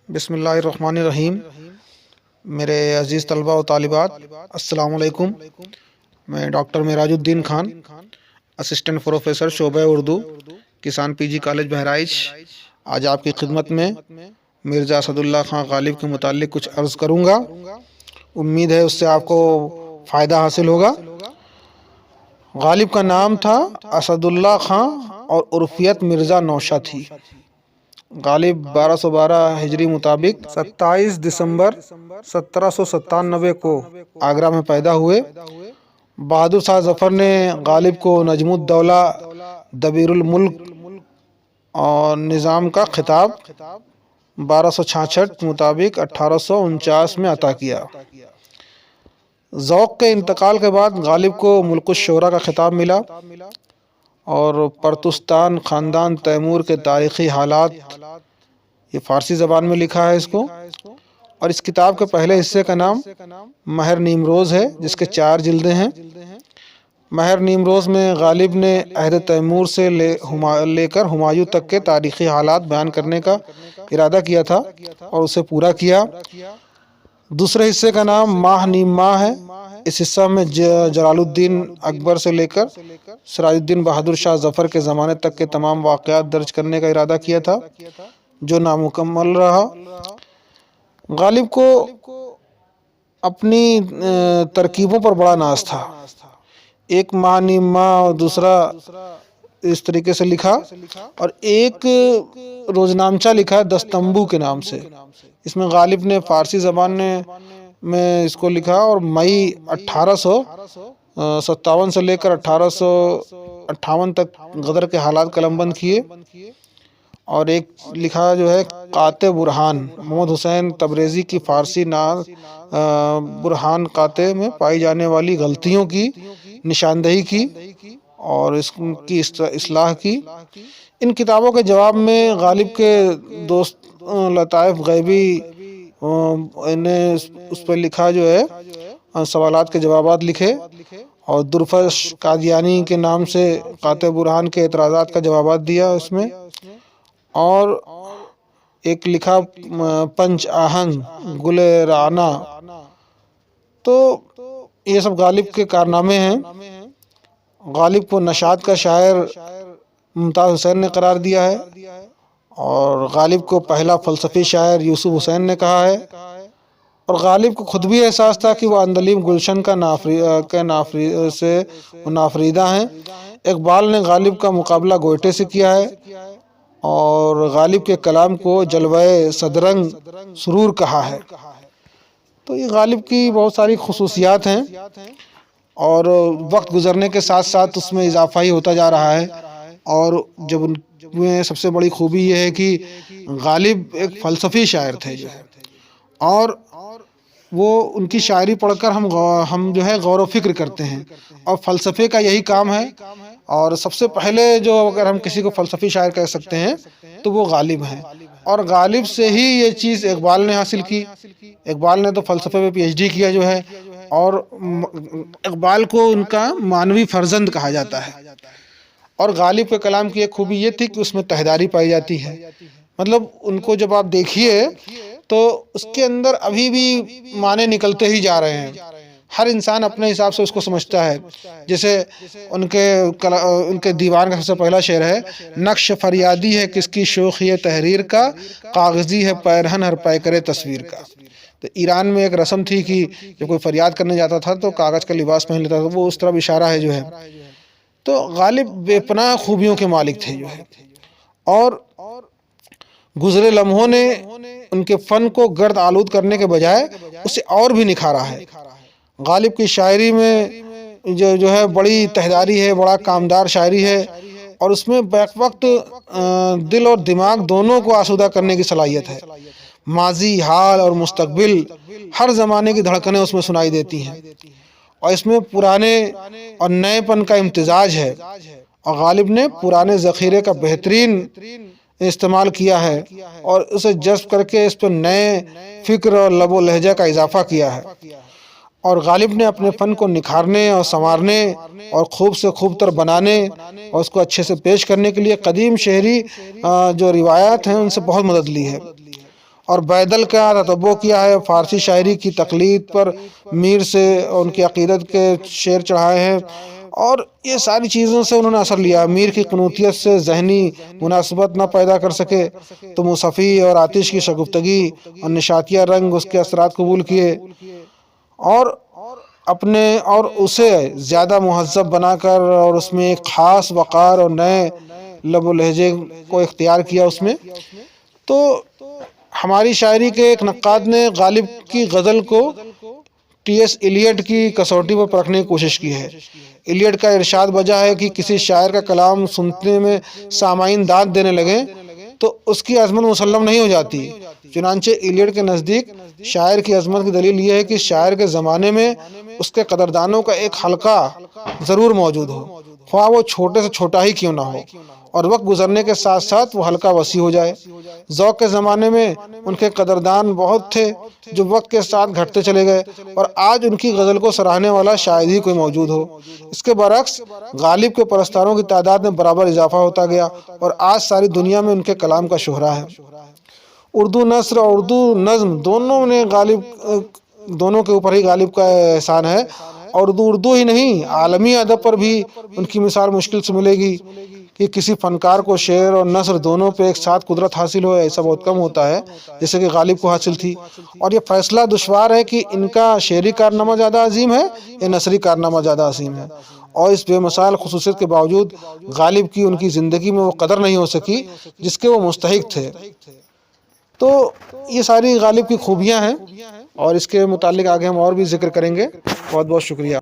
بسم اللہ الرحمن الرحیم۔ میرے عزیز طلباء و طالبات، السلام علیکم۔ میں ڈاکٹر معراج الدین خان، اسسٹنٹ پروفیسر شعبہ اردو، کسان پی جی کالج بہرائچ، آج آپ کی خدمت میں مرزا اسد اللہ خان غالب کے متعلق کچھ عرض کروں گا۔ امید ہے اس سے آپ کو فائدہ حاصل ہوگا۔ غالب کا نام تھا اسد اللہ خان اور عرفیت مرزا نوشہ تھی۔ غالب 1212 ہجری مطابق 27 دسمبر 1797 کو آگرہ میں پیدا ہوئے۔ بہادر شاہ ظفر نے غالب کو نجم الدولہ، دبیر الملک اور نظام کا خطاب 1266 مطابق 1849 میں عطا کیا۔ ذوق کے انتقال کے بعد غالب کو ملک الشعراء کا خطاب ملا اور پرتستان خاندان تیمور کے تاریخی حالات، یہ فارسی زبان میں لکھا ہے اس کو، اور اس کتاب کے پہلے حصے کا نام مہر نیمروز ہے، جس کے 4 جلدیں ہیں۔ مہر نیمروز میں غالب نے عہد تیمور سے لے کر ہمایوں تک کے تاریخی حالات بیان کرنے کا ارادہ کیا تھا اور اسے پورا کیا۔ دوسرے حصے کا نام ماہ نیم ماہ ہے۔ اس حصہ میں جلال الدین اکبر سے لے کر سراج الدین بہادر شاہ ظفر کے زمانے تک کے تمام واقعات درج کرنے کا ارادہ کیا تھا، جو نامکمل رہا۔ غالب کو اپنی ترکیبوں پر بڑا ناز تھا۔ ایک ماہ نیم ماہ اور دوسرا اس طریقے سے لکھا، اور ایک روزنامچہ لکھا دستمبو کے نام سے۔ اس میں غالب نے فارسی زبان میں اس کو لکھا اور مئی 1857 سے لے کر 1858 تک غدر کے حالات قلم بند کیے۔ اور ایک لکھا جو ہے قاطع برہان، محمد حسین تبریزی کی فارسی ناز برہان قاطع میں پائی جانے والی غلطیوں کی نشاندہی کی اور اس کی اصلاح کی۔ ان کتابوں کے جواب میں غالب کے دوست لطائف غیبی نے اس پر لکھا جو ہے سوالات کے جوابات لکھے، اور درفش قادیانی کے نام سے قاطع برہان کے اعتراضات کا جوابات دیا اس میں، اور ایک لکھا پنچ آہنگ گل رانا۔ تو یہ سب غالب کے کارنامے ہیں۔ غالب کو نشاط کا شاعر ممتاز حسین نے قرار دیا ہے، اور غالب کو پہلا فلسفی شاعر یوسف حسین نے کہا ہے، اور غالب کو خود بھی احساس تھا کہ وہ اندلیم گلشن کا نافریدہ ہیں۔ اقبال نے غالب کا مقابلہ گوئٹے سے کیا ہے، اور غالب کے کلام کو جلوہ صدرنگ سرور کہا ہے۔ تو یہ غالب کی بہت ساری خصوصیات ہیں، اور وقت گزرنے کے ساتھ ساتھ اس میں اضافہ ہی ہوتا جا رہا ہے۔ اور جب ان میں سب سے بڑی خوبی یہ ہے کہ غالب ایک فلسفی شاعر تھے جو ہے، اور وہ ان کی شاعری پڑھ کر ہم جو ہے غور و فکر کرتے ہیں، اور فلسفے کا یہی کام ہے۔ اور سب سے پہلے جو اگر ہم کسی کو فلسفی شاعر کہہ سکتے ہیں تو وہ غالب ہیں، اور غالب سے ہی یہ چیز اقبال نے حاصل کی۔ اقبال نے تو فلسفے میں پی ایچ ڈی کیا جو ہے، اور اقبال کو ان کا معنوی فرزند کہا جاتا ہے۔ اور غالب کے کلام کی ایک خوبی یہ تھی کہ اس میں تہذاری پائی جاتی ہے، مطلب ان کو جب آپ دیکھیے تو اس کے اندر ابھی بھی معنی نکلتے ہی جا رہے ہیں۔ ہر انسان اپنے حساب سے اس کو سمجھتا ہے۔ جیسے ان کے دیوان کا سب سے پہلا شعر ہے، نقش فریادی ہے کس کی شوخی تحریر کا، کاغذی ہے پیرہن ہر پیکر تصویر کا۔ تو ایران میں ایک رسم تھی کہ جب کوئی فریاد کرنے جاتا تھا تو کاغذ کا لباس پہن لیتا تھا، وہ اس طرح اشارہ ہے جو ہے۔ تو غالب بے پناہ خوبیوں کے مالک تھے جو ہے، اور گزرے لمحوں نے ان کے فن کو گرد آلود کرنے کے بجائے اسے اور بھی نکھارا ہے۔ غالب کی شاعری میں جو ہے بڑی تہذاری ہے، بڑا کامدار شاعری ہے، اور اس میں بیک وقت دل اور دماغ دونوں کو آسودہ کرنے کی صلاحیت ہے۔ ماضی، حال اور مستقبل، ہر زمانے کی دھڑکنیں اس میں سنائی دیتی ہیں، اور اس میں پرانے اور نئے پن کا امتزاج ہے، اور غالب نے پرانے ذخیرے کا بہترین استعمال کیا ہے اور اسے جذب کر کے اس پر نئے فکر اور لب و لہجہ کا اضافہ کیا ہے۔ اور غالب نے اپنے فن کو نکھارنے اور سنوارنے اور خوب سے خوب تر بنانے اور اس کو اچھے سے پیش کرنے کے لیے قدیم شہری جو روایات ہیں ان سے بہت مدد لی ہے۔ اور بیدل کا تتبع کیا ہے، فارسی شاعری کی تقلید پر میر سے ان کی عقیدت کے شعر چڑھائے ہیں، اور یہ ساری چیزوں سے انہوں نے اثر لیا۔ میر کی قنوتیت سے ذہنی مناسبت نہ پیدا کر سکے تو موسفی اور آتش کی شگفتگی اور نشاتیہ رنگ اس کے اثرات قبول کیے، اور اپنے اور اسے زیادہ مہذب بنا کر اور اس میں ایک خاص وقار اور نئے لب و لہجے کو اختیار کیا اس میں۔ تو ہماری شاعری کے ایک نقاد نے غالب کی غزل کو ٹی ایس ایلیٹ کی کسوٹی پر پرکھنے کی کوشش کی ہے۔ ایلیٹ کا ارشاد بجا ہے کہ کسی شاعر کا کلام سننے میں سامعین داد دینے لگیں تو اس کی عظمت مسلم نہیں ہو جاتی۔ چنانچہ ایلیٹ کے نزدیک شاعر کی عظمت کی دلیل یہ ہے کہ شاعر کے زمانے میں اس کے قدردانوں کا ایک حلقہ ضرور موجود ہو، خواہ وہ چھوٹے سے چھوٹا ہی کیوں نہ ہو، اور وقت گزرنے کے ساتھ ساتھ وہ حلقہ وسیع ہو جائے۔ ذوق کے زمانے میں ان کے قدردان بہت تھے جو وقت کے ساتھ گھٹتے چلے گئے، اور آج ان کی غزل کو سراہنے والا شاید ہی کوئی موجود ہو۔ اس کے برعکس غالب کے پرستاروں کی تعداد میں برابر اضافہ ہوتا گیا، اور آج ساری دنیا میں ان کے کلام کا شہرہ ہے۔ اردو نثر اور اردو نظم دونوں کے اوپر ہی غالب کا احسان ہے، اور اردو ہی نہیں، عالمی ادب پر بھی ان کی مثال مشکل سے ملے گی کہ کسی فنکار کو شعر اور نثر دونوں پہ ایک ساتھ قدرت حاصل ہو، ایسا بہت کم ہوتا ہے جیسے کہ غالب کو حاصل تھی۔ اور یہ فیصلہ دشوار ہے کہ ان کا شعری کارنامہ زیادہ عظیم ہے یا نثری کارنامہ زیادہ عظیم ہے، اور اس بے مثال خصوصیت کے باوجود غالب کی ان کی زندگی میں وہ قدر نہیں ہو سکی جس کے وہ مستحق تھے۔ تو یہ ساری غالب کی خوبیاں ہیں، اور اس کے متعلق آگے ہم اور بھی ذکر کریں گے۔ بہت بہت شکریہ۔